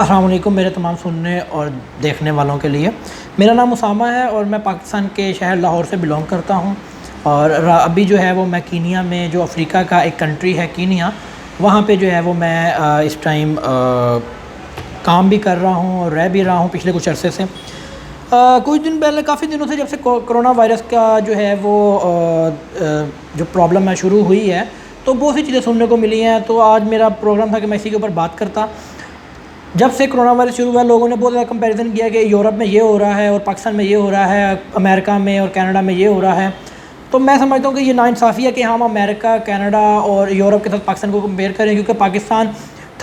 अस्सलाम वालेकुम मेरे तमाम सुनने और देखने वालों के लिए। मेरा नाम उसामा है और मैं पाकिस्तान के शहर लाहौर से बिलोंग करता हूँ। और अभी जो है वो मैं कीनिया में, जो अफ्रीका का एक कंट्री है कीनिया, वहाँ पे जो है वो मैं इस टाइम काम भी कर रहा हूँ और रह भी रहा हूँ पिछले कुछ अरसे से। कुछ दिन पहले, काफ़ी दिनों से, जब से कोरोना वायरस का जो है वो जो प्रॉब्लम है शुरू हुई है, तो बहुत सी चीज़ें सुनने को मिली हैं। तो आज मेरा प्रोग्राम था कि मैं इसी के ऊपर बात करता। जब से कोरोना वायरस शुरू हुआ, लोगों ने बहुत ज़्यादा कंपैरिजन किया कि यूरोप में ये हो रहा है और पाकिस्तान में ये हो रहा है, अमेरिका में और कनाडा में ये हो रहा है। तो मैं समझता हूँ कि ये नाइंसाफ़ी है कि हम अमेरिका, कनाडा और यूरोप के साथ पाकिस्तान को कंपेयर करें, क्योंकि पाकिस्तान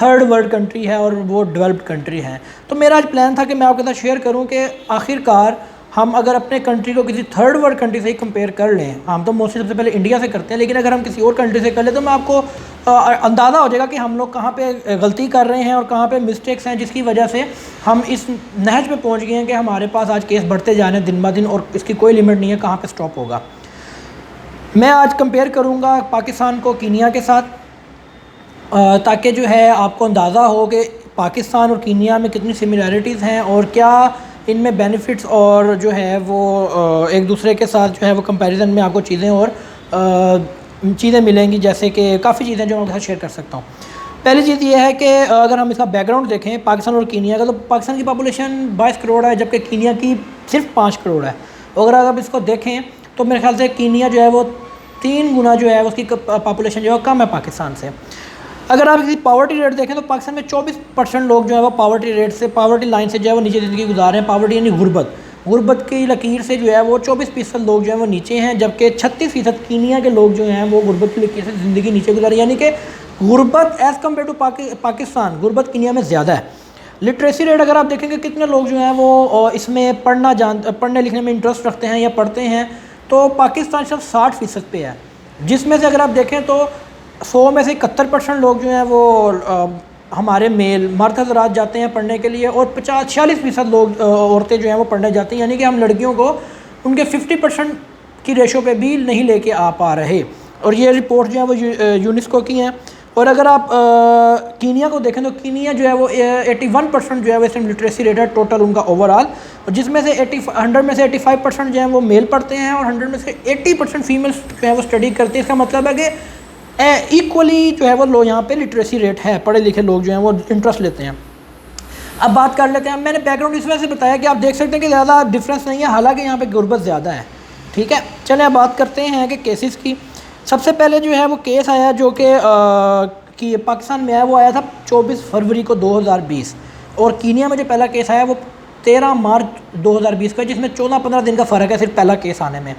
थर्ड वर्ल्ड कंट्री है और वो डेवलप्ड कंट्री है। तो मेरा आज प्लान था कि मैं आपके साथ शेयर करूँ कि आखिरकार हम अगर अपने कंट्री को किसी थर्ड वर्ल्ड कंट्री से ही कंपेयर कर लें, हम तो मोस्टली सबसे पहले इंडिया से करते हैं, लेकिन अगर हम किसी और कंट्री से कर लें तो मैं आपको अंदाज़ा हो जाएगा कि हम लोग कहाँ पे गलती कर रहे हैं और कहाँ पे मिस्टेक्स हैं, जिसकी वजह से हम इस नहज पे पहुँच गए हैं कि हमारे पास आज केस बढ़ते जा रहे हैं दिन ब दिन, और इसकी कोई लिमिट नहीं है कहाँ पे स्टॉप होगा। मैं आज कंपेयर करूँगा पाकिस्तान को कीनिया के साथ, ताकि जो है आपको अंदाज़ा हो कि पाकिस्तान और कीनिया में कितनी सिमिलैरिटीज़ हैं और क्या इनमें बेनिफिट्स और जो है वो एक दूसरे के साथ जो है वो कंपैरिजन में आपको चीज़ें और चीज़ें मिलेंगी, जैसे कि काफ़ी चीज़ें जो मैं आपके साथ शेयर कर सकता हूँ। पहली चीज़ ये है कि अगर हम इसका बैकग्राउंड देखें पाकिस्तान और कीनिया का, तो पाकिस्तान की पॉपुलेशन 22 करोड़ है, जबकि कीनिया की सिर्फ 5 करोड़ है। अगर आप इसको देखें तो मेरे ख्याल से कीनिया जो है वो 3 गुना जो है उसकी पॉपुलेशन जो है कम है पाकिस्तान से। अगर आप किसी पावर्टी रेट देखें तो पाकिस्तान में 24% लोग जो है वो पावर्टी रेट से, पावर्टी लाइन से जो है वो नीचे ज़िंदगी गुजार रहे हैं। पावर्टी यानी गुर्बत की लकीर से जो है वो 24% लोग जो है वो नीचे हैं, जबकि 36% कीनिया के लोग जो हैं वो गुर्बत की लकीर से ज़िंदगी नीचे गुजार रहे हैं। यानी कि गुर्बत एज़ कम्पेयर टू पाकिस्तान, गुर्बत कीनिया में ज़्यादा है। लिटरेसी रेट अगर आप देखेंगे कितने लोग जो हैं वो इसमें पढ़ने लिखने में इंटरेस्ट रखते हैं या पढ़ते हैं, तो पाकिस्तान सिर्फ 60% पे है, जिसमें से अगर आप देखें तो 100 में से 71% लोग जो हैं वो हमारे मर्द हज़रात जाते हैं पढ़ने के लिए, और 46% लोग औरतें जो हैं वो पढ़ने जाती हैं। यानी कि हम लड़कियों को उनके 50% की रेशो पे भी नहीं लेके आ पा रहे, और ये रिपोर्ट जो है वो यूनेस्को की हैं। और अगर आप कीनिया को देखें तो कीनिया जो है वो 81% जो है वो इस टाइम लिटरेसी रेट है टोटल उनका ओवरऑल, और जिसमें से 100 में से 85% जो है वो मेल पढ़ते हैं और 100 में से 80% फीमेल्स जो है वो स्टडी करती है। इसका मतलब है कि इक्वली जो है वो लोग यहाँ पे लिटरेसी रेट है, पढ़े लिखे लोग जो हैं वो इंटरेस्ट लेते हैं। अब बात कर लेते हैं, मैंने बैकग्राउंड इस वजह से बताया कि आप देख सकते हैं कि ज़्यादा डिफरेंस नहीं है, हालांकि यहाँ पे गुर्बत ज़्यादा है। ठीक है, चलें अब बात करते हैं कि केसेस की। सबसे पहले जो है वो केस आया जो कि पाकिस्तान में आया, वो आया था 24 फरवरी को 2020, और कीनिया में जो पहला केस आया वो 13 मार्च 2020 का, जिसमें 14-15 दिन का फ़र्क है सिर्फ पहला केस आने में।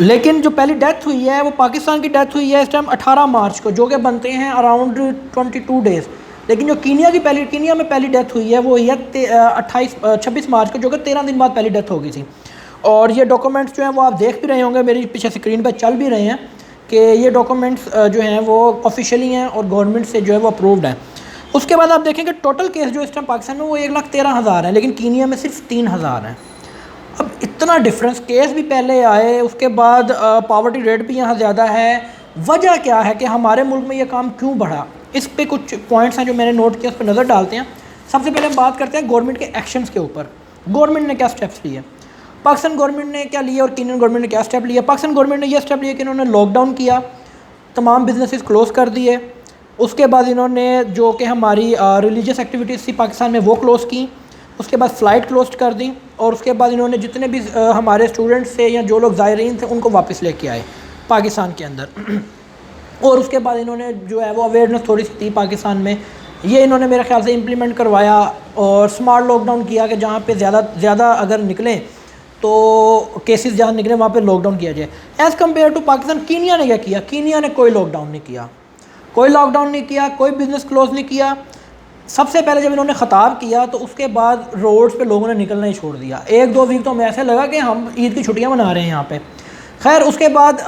लेकिन जो पहली डेथ हुई है वो पाकिस्तान की डेथ हुई है इस टाइम 18 मार्च को, जो कि बनते हैं अराउंड 22 डेज़। लेकिन जो कीनिया में पहली डेथ हुई है वो हुई है 26 मार्च को, जो कि 13 दिन बाद पहली डेथ हो गई थी। और ये डॉक्यूमेंट्स जो हैं वो आप देख भी रहे होंगे, मेरी पीछे स्क्रीन पर चल भी रहे हैं कि ये डॉक्यूमेंट्स जो हैं वो ऑफिशियली हैं और गवर्नमेंट से जो है वो अप्रूव्ड हैं। उसके बाद आप देखें कि टोटल केस जो इस टाइम पाकिस्तान में वो 1,13,000 है, लेकिन कीनिया में सिर्फ 3,000 हैं। अब इतना डिफरेंस, केस भी पहले आए, उसके बाद पावर्टी रेट भी यहाँ ज़्यादा है। वजह क्या है कि हमारे मुल्क में ये काम क्यों बढ़ा? इस पे कुछ पॉइंट्स हैं जो मैंने नोट किया, उस पर नज़र डालते हैं। सबसे पहले हम बात करते हैं गवर्नमेंट के एक्शंस के ऊपर। गवर्नमेंट ने क्या स्टेप्स लिए, पाकिस्तान गवर्नमेंट ने क्या लिया और कीनियन गवर्नमेंट ने क्या स्टेप लिया। पाकिस्तान गवर्नमेंट ने यह स्टेप लिया कि इन्होंने लॉकडाउन किया, तमाम बिजनेसेस क्लोज कर दिए। उसके बाद इन्होंने जो कि हमारी रिलीजियस एक्टिविटीज़ थी पाकिस्तान में वो क्लोज़ की। उसके बाद फ़्लाइट क्लोज कर दी, और उसके बाद इन्होंने जितने भी हमारे स्टूडेंट्स थे या जो लोग ज़ायरीन थे उनको वापस लेके आए पाकिस्तान के अंदर। और उसके बाद इन्होंने जो है वो अवेयरनेस थोड़ी सी थी पाकिस्तान में, ये इन्होंने मेरे ख्याल से इम्प्लीमेंट करवाया, और स्मार्ट लॉकडाउन किया कि जहाँ पे ज़्यादा अगर निकलें तो केसेस जहाँ निकले वहाँ पे लॉकडाउन किया जाए। As compare to Pakistan, Kenya ने क्या किया? कीनिया ने कोई लॉकडाउन नहीं किया, कोई बिज़नेस क्लोज नहीं किया। सबसे पहले जब इन्होंने ख़ताब किया तो उसके बाद रोड्स पे लोगों ने निकलना ही छोड़ दिया। 1-2 वीक तो हमें ऐसे लगा कि हम ईद की छुट्टियां मना रहे हैं यहाँ पे। खैर उसके बाद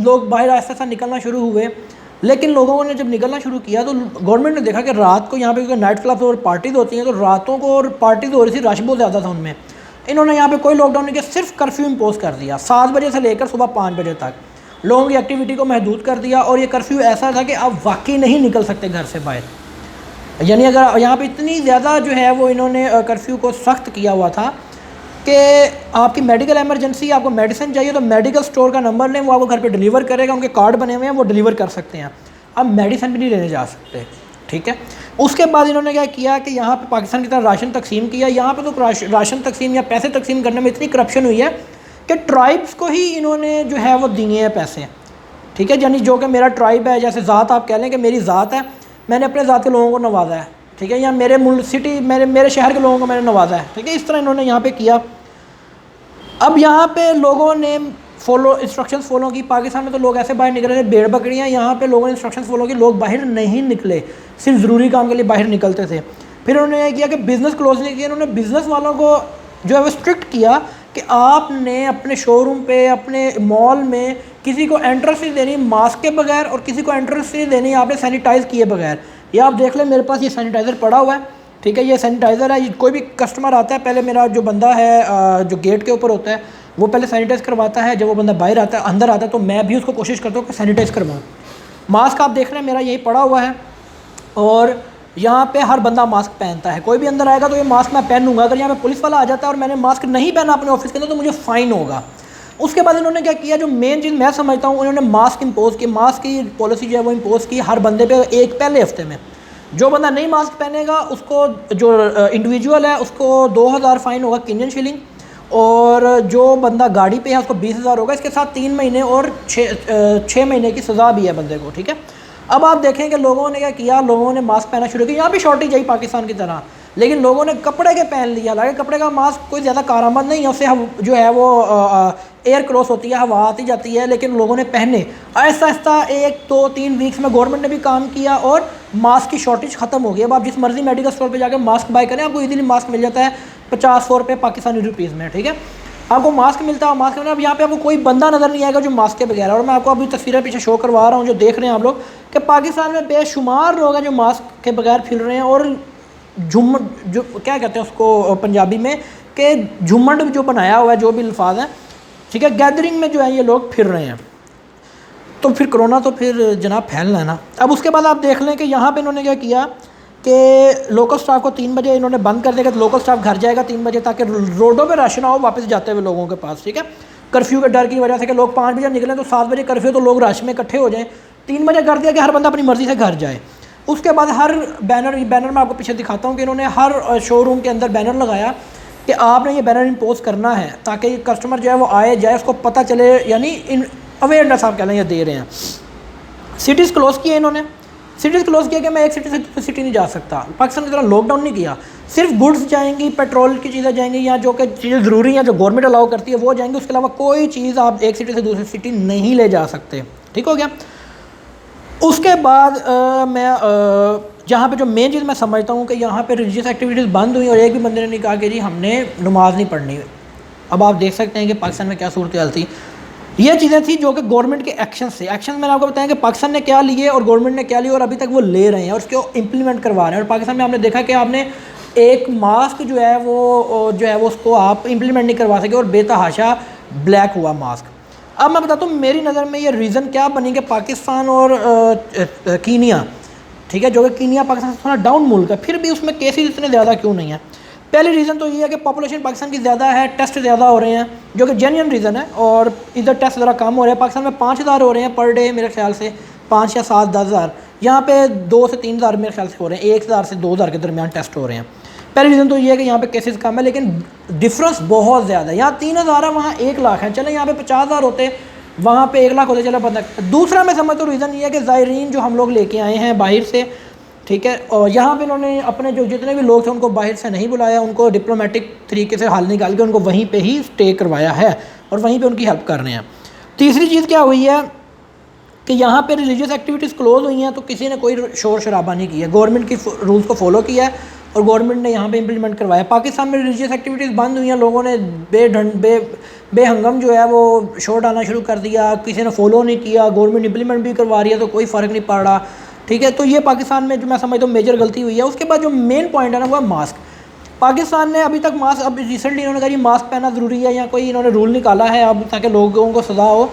लोग बाहर आहिस्ता आहिस्ता निकलना शुरू हुए, लेकिन लोगों ने जब निकलना शुरू किया तो गवर्नमेंट ने देखा कि रात को यहाँ पे क्योंकि नाइट क्लब्स और पार्टीज़ होती हैं, तो रातों को और पार्टीज़ हो रही थी, रश बहुत ज़्यादा था उनमें। इन्होंने यहाँ पर कोई लॉकडाउन नहीं किया, सिर्फ कर्फ्यू इम्पोज कर दिया 7 बजे से लेकर सुबह 5 बजे तक लोगों की एक्टिविटी को महदूद कर दिया। और ये कर्फ्यू ऐसा था कि आप वाकई नहीं निकल सकते घर से बाहर। यानी अगर यहाँ पे इतनी ज़्यादा जो है वो इन्होंने कर्फ्यू को सख्त किया हुआ था कि आपकी मेडिकल इमरजेंसी, आपको मेडिसिन चाहिए तो मेडिकल स्टोर का नंबर लें, वो आपको घर पे डिलीवर करेगा, उनके कार्ड बने हुए हैं, वो डिलीवर कर सकते हैं, आप मेडिसिन भी नहीं लेने जा सकते, ठीक है। उसके बाद इन्होंने क्या किया कि यहाँ पे पाकिस्तान की तरह राशन तकसीम किया। यहाँ पे तो राशन तकसीम या पैसे तकसीम करने में इतनी करप्शन हुई है कि ट्राइब्स को ही इन्होंने जो है वो दिए हैं पैसे, ठीक है। यानी जो कि मेरा ट्राइब है, जैसे ज़ात आप कह लें कि मेरी ज़ात है, मैंने अपने ज़ात के लोगों को नवाजा है, ठीक है, या मेरे मुल्क सिटी मेरे शहर के लोगों को मैंने नवाजा है, ठीक है। इस तरह इन्होंने यहाँ पे किया। अब यहाँ पे लोगों ने इंस्ट्रक्शंस फॉलो की। पाकिस्तान में तो लोग ऐसे बाहर निकल रहे थे भेड़ बकरियाँ, यहाँ पे लोगों ने इंस्ट्रक्शंस फॉलो की, लोग बाहर नहीं निकले, सिर्फ ज़रूरी काम के लिए बाहर निकलते थे। फिर उन्होंने यह किया कि बिज़नेस क्लोज नहीं किया, उन्होंने बिज़नेस वालों को जो है वो स्ट्रिक्ट किया कि आपने अपने शोरूम पे, अपने मॉल में किसी को एंट्रेंस नहीं देनी मास्क के बगैर, और किसी को एंट्रेंस नहीं देनी आपने सैनिटाइज़ किए बगैर। ये आप देख लें, मेरे पास ये सैनिटाइज़र पड़ा हुआ है, ठीक है, ये सैनिटाइज़र है। कोई भी कस्टमर आता है, पहले मेरा जो बंदा है जो गेट के ऊपर होता है वो पहले सैनिटाइज़ करवाता है। जब वो बंदा बाहर आता है, अंदर आता है, तो मैं भी उसको कोशिश करता हूँ कि सैनिटाइज़ करवाऊँ। मास्क आप देख रहे हैं मेरा यही पड़ा हुआ है, और यहाँ पे हर बंदा मास्क पहनता है। कोई भी अंदर आएगा तो ये मास्क मैं पहनूंगा। अगर यहाँ पे पुलिस वाला आ जाता है और मैंने मास्क नहीं पहना अपने ऑफिस के अंदर तो मुझे फ़ाइन होगा। उसके बाद इन्होंने क्या किया, जो मेन चीज़ मैं समझता हूँ, उन्होंने मास्क इम्पोज़ की, मास्क की पॉलिसी जो है वो इम्पोज़ की हर बंदे पे एक पहले हफ्ते में। जो बंदा नहीं मास्क पहनेगा उसको, जो इंडिविजुअल है उसको 2000 फ़ाइन होगा केन्यन शिलिंग, और जो बंदा गाड़ी पे है उसको 20,000 होगा। इसके साथ 3 महीने और 6 महीने की सज़ा भी है बंदे को, ठीक है। अब आप देखें कि लोगों ने क्या किया, लोगों ने मास्क पहना शुरू किया। यहाँ भी शॉर्टेज आई पाकिस्तान की तरह, लेकिन लोगों ने कपड़े के पहन लिया। हालांकि कपड़े का मास्क कोई ज़्यादा कारआमद नहीं है, उससे हम जो है वो एयर क्रॉस होती है, हवा आती जाती है, लेकिन लोगों ने पहने। आहिस्ता आहिस्ता 1-2-3 वीक्स में गवर्नमेंट ने भी काम किया और मास्क की शॉर्टेज ख़त्म हो गई। अब आप जिस मर्जी मेडिकल स्टोर पर जाकर मास्क बाय करें, आपको ईजिली मास्क मिल जाता है 50-100 रुपये पाकिस्तानी रुपीज़ में, ठीक है। आपको मास्क मिलता है, मास्क में अब यहाँ पे आपको कोई बंदा नज़र नहीं आएगा जो मास्क के बगैर। और मैं आपको अभी तस्वीरें पीछे शो करवा रहा हूँ, जो देख रहे हैं आप लोग, कि पाकिस्तान में बेशुमार लोग हैं जो मास्क के बगैर फिर रहे हैं। और जो क्या कहते हैं उसको पंजाबी में, कि झुम्मट जो बनाया हुआ है, जो भी अल्फाज हैं, ठीक है, गैदरिंग में जो है ये लोग फिर रहे हैं। तो फिर कोरोना तो फिर जनाब फैलना है ना। अब उसके बाद आप देख लें कि यहाँ पे इन्होंने क्या किया कि लोकल स्टाफ को 3 बजे इन्होंने बंद कर देगा। तो लोकल स्टाफ घर जाएगा 3 बजे, ताकि रोडों पे राशन आओ वापस जाते हुए लोगों के पास, ठीक है। कर्फ्यू के डर की वजह से कि लोग 5 बजे निकलें तो 7 बजे कर्फ्यू, तो लोग रश में इकट्ठे हो जाएँ। 3 बजे कर दिया कि हर बंदा अपनी मर्ज़ी से घर जाए। उसके बाद हर बैनर मैं आपको पीछे दिखाता हूँ कि इन्होंने हर शोरूम के अंदर बैनर लगाया कि आपने ये बैनर इम्पोज करना है, ताकि कस्टमर जो है वो आए जाए, उसको पता चले, यानी इन अवेयरनेस आप कह लें ये दे रहे हैं। सिटीज़ क्लोज़ किए इन्होंने, सिटीज़ क्लोज़ किया कि मैं एक सिटी से दूसरी सिटी नहीं जा सकता। पाकिस्तान की तरह लॉकडाउन नहीं किया, सिर्फ गुड्स जाएंगी, पेट्रोल की चीज़ें जाएंगी, या जो कि चीज़ें ज़रूरी हैं जो गवर्नमेंट अलाउ करती है वो जाएंगी। उसके अलावा कोई चीज़ आप एक सिटी से दूसरी सिटी नहीं ले जा सकते, ठीक हो गया। उसके बाद जहाँ पे जो मेन चीज़ मैं समझता हूँ कि यहाँ पे रिलीजियस एक्टिविटीज़ बंद हुई और एक भी बंदे ने नहीं कहा कि जी हमने नमाज नहीं पढ़नी। अब आप देख सकते हैं कि पाकिस्तान में क्या सूरत हाल थी। ये चीज़ें थी जो कि गवर्नमेंट के एक्शन से, एक्शन मैंने आपको बताया कि पाकिस्तान ने क्या लिए और गवर्नमेंट ने क्या लिए, और अभी तक वो ले रहे हैं और उसको इम्प्लीमेंट करवा रहे हैं। और पाकिस्तान में आपने देखा कि आपने एक मास्क जो है वो उसको आप इम्प्लीमेंट नहीं करवा सके और बेतहाशा ब्लैक हुआ मास्क। अब मैं बताता हूँ मेरी नज़र में ये रीज़न क्या बनी कि पाकिस्तान और कीनिया, ठीक है, जो कि कीनिया पाकिस्तान से थोड़ा डाउन मुल्क है, फिर भी उसमें केसेस इतने ज़्यादा क्यों नहीं है। पहली रीज़न तो ये है कि पॉपुलेशन पाकिस्तान की ज़्यादा है, टेस्ट ज़्यादा हो रहे हैं, जो कि जेन्युइन रीज़न है, और इधर टेस्ट ज़रा कम हो रहे हैं। पाकिस्तान में 5000 हो रहे हैं पर डे, मेरे ख्याल से 5 या 7, 10,000। यहाँ पे 2 से 3,000 मेरे ख्याल से हो रहे हैं, 1000 से 2000 के दरमियान टेस्ट हो रहे हैं। पहली रीज़न तो ये है कि यहाँ पे केसेस कम है, लेकिन डिफरेंस बहुत ज़्यादा है। यहाँ 3000 है, वहाँ 1 लाख है। चले यहाँ पे 50,000 होते, वहाँ पे 1 लाख होते, चलो बंदा। दूसरा मैं समझता हूँ रीज़न ये है कि ज़ायरीन जो हम लोग लेके आए हैं बाहर से, ठीक है, और यहाँ पे इन्होंने अपने जो जितने भी लोग थे उनको बाहर से नहीं बुलाया, उनको डिप्लोमेटिक तरीके से हल निकाल के उनको वहीं पे ही स्टे करवाया है और वहीं पे उनकी हेल्प कर रहे हैं। तीसरी चीज़ क्या हुई है कि यहाँ पे रिलीजियस एक्टिविटीज़ क्लोज हुई हैं, तो किसी ने कोई शोर शराबा नहीं किया, गवर्नमेंट की रूल्स को फॉलो किया है और गवर्नमेंट ने यहाँ पे इम्प्लीमेंट करवाया। पाकिस्तान में रिलीजियस एक्टिविटीज़ बंद हुई हैं, लोगों ने बेहंगम जो है वो शोर डालना शुरू कर दिया, किसी ने फॉलो नहीं किया, गवर्नमेंट इम्प्लीमेंट भी करवा रही है तो कोई फ़र्क नहीं पड़ रहा, ठीक है। तो ये पाकिस्तान में जो मैं समझता हूँ मेजर गलती हुई है। उसके बाद जो मेन पॉइंट है ना वो है मास्क। पाकिस्तान ने अभी तक मास्क, अब रिसेंटली इन्होंने कहा कि मास्क पहनना ज़रूरी है, या कोई इन्होंने रूल निकाला है अब ताकि लोगों को सज़ा हो।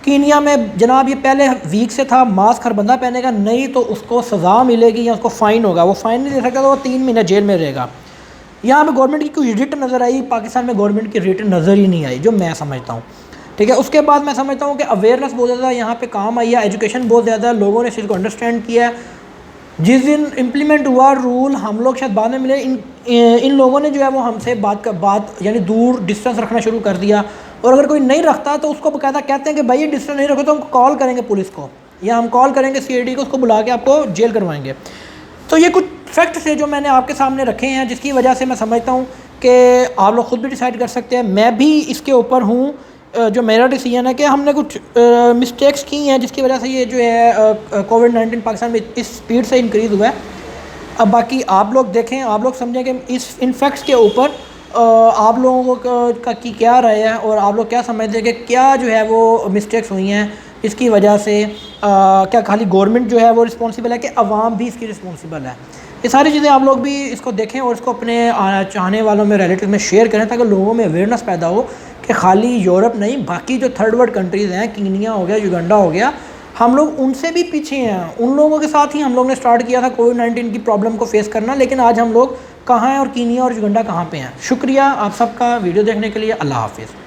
कीनिया में जनाब ये पहले वीक से था मास्क हर बंदा पहनेगा, नहीं तो उसको सज़ा मिलेगी या उसको फ़ाइन होगा, वो फ़ाइन नहीं दे सकता तो वो 3 महीने जेल में रहेगा। यहाँ पे गवर्नमेंट की कोई रिट नज़र आई, पाकिस्तान में गवर्नमेंट की रिट नज़र ही नहीं आई जो मैं समझता हूँ। ठीक है, उसके बाद मैं समझता हूँ कि अवेयरनेस बहुत ज़्यादा यहाँ पे काम आई है, एजुकेशन बहुत ज़्यादा लोगों ने इस चीज़ को अंडरस्टैंड किया है। जिस दिन इम्प्लीमेंट हुआ रूल, हम लोग शायद बाद में मिले, इन लोगों ने जो है वो हमसे बात यानी दूर डिस्टेंस रखना शुरू कर दिया। और अगर कोई नहीं रखता तो उसको बकायदा कहते हैं कि भाई ये डिस्टेंस नहीं रखो तो हम कॉल करेंगे पुलिस को, या हम कॉल करेंगे CID को, उसको बुला के आपको जेल करवाएंगे। तो ये कुछ फैक्ट्स है जो मैंने आपके सामने रखे हैं, जिसकी वजह से मैं समझता हूँ कि आप लोग ख़ुद भी डिसाइड कर सकते हैं। मैं भी इसके ऊपर हूँ, जो मेरा डिसीजन है कि हमने कुछ मिस्टेक्स की हैं जिसकी वजह से ये जो है कोविड-19 पाकिस्तान में इस स्पीड से इंक्रीज़ हुआ है। अब बाकी आप लोग देखें, आप लोग समझें कि इस इन फैक्ट्स के ऊपर आप लोगों का की क्या राय है और आप लोग क्या समझते हैं कि क्या जो है वो मिस्टेक्स हुई हैं इसकी वजह से। क्या खाली गवर्नमेंट जो है वो रिस्पॉन्सिबल है कि अवाम भी इसकी रिस्पॉन्सिबल है। ये सारी चीज़ें आप लोग भी इसको देखें और इसको अपने चाहने वालों में, रिलेटिव में शेयर करें ताकि लोगों में अवेयरनेस पैदा हो कि खाली यूरोप नहीं, बाकी जो थर्ड वर्ल्ड कंट्रीज़ हैं, कीनिया हो गया, युगांडा हो गया, हम लोग उनसे भी पीछे हैं। उन लोगों के साथ ही हम लोग ने स्टार्ट किया था कोविड-19 की प्रॉब्लम को फेस करना, लेकिन आज हम लोग कहाँ हैं और कीनिया और युगांडा कहाँ पे हैं। शुक्रिया आप सबका वीडियो देखने के लिए। अल्लाह हाफिज़।